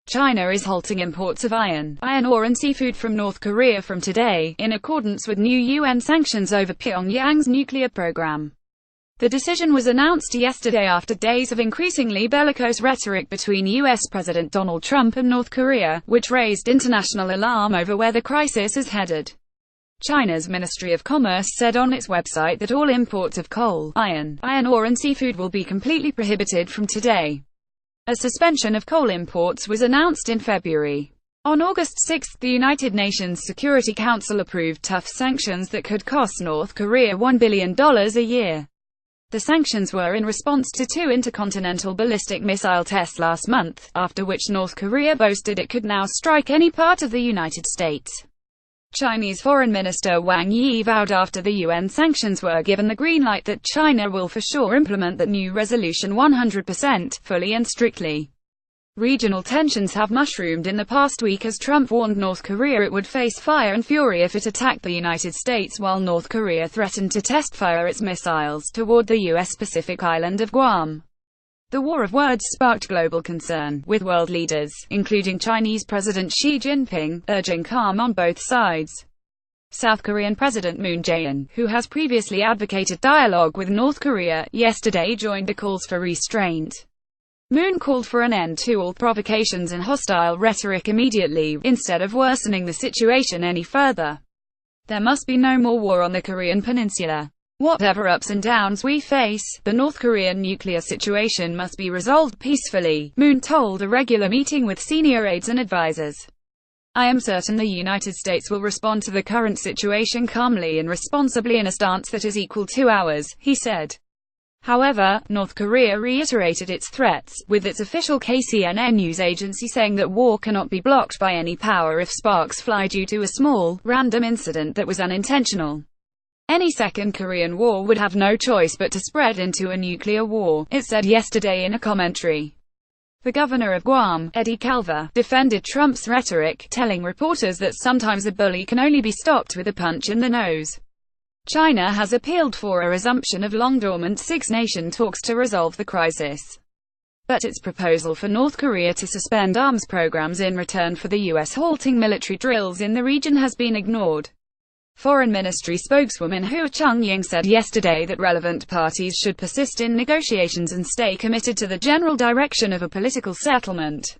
China is halting imports of iron ore and seafood from North Korea from today, in accordance with new UN sanctions over Pyongyang's nuclear program. The decision was announced yesterday after days of increasingly bellicose rhetoric between U.S. President Donald Trump and North Korea, which raised international alarm over where the crisis is headed. China's Ministry of Commerce said on its website that all imports of coal, iron ore and seafood will be completely prohibited from today. A suspension of coal imports was announced in February. On August 6, the United Nations Security Council approved tough sanctions that could cost North Korea $1 billion a year. The sanctions were in response to 2 intercontinental ballistic missile tests last month, after which North Korea boasted it could now strike any part of the United States. Chinese Foreign Minister Wang Yi vowed after the UN sanctions were given the green light that China will for sure implement the new resolution 100%, fully and strictly. Regional tensions have mushroomed in the past week as Trump warned North Korea it would face fire and fury if it attacked the United States, while North Korea threatened to test fire its missiles toward the U.S. Pacific island of Guam. The war of words sparked global concern, with world leaders, including Chinese President Xi Jinping, urging calm on both sides. South Korean President Moon Jae-in, who has previously advocated dialogue with North Korea, yesterday joined the calls for restraint. Moon called for an end to all provocations and hostile rhetoric immediately, instead of worsening the situation any further. There must be no more war on the Korean peninsula. Whatever ups and downs we face, the North Korean nuclear situation must be resolved peacefully, Moon told a regular meeting with senior aides and advisors. I am certain the United States will respond to the current situation calmly and responsibly in a stance that is equal to ours, he said. However, North Korea reiterated its threats, with its official KCNA news agency saying that war cannot be blocked by any power if sparks fly due to a small, random incident that was unintentional. Any second Korean war would have no choice but to spread into a nuclear war, it said yesterday in a commentary. The governor of Guam, Eddie Calver, defended Trump's rhetoric, telling reporters that sometimes a bully can only be stopped with a punch in the nose. China has appealed for a resumption of long-dormant six-nation talks to resolve the crisis. But its proposal for North Korea to suspend arms programs in return for the U.S. halting military drills in the region has been ignored. Foreign Ministry spokeswoman Hua Chunying said yesterday that relevant parties should persist in negotiations and stay committed to the general direction of a political settlement.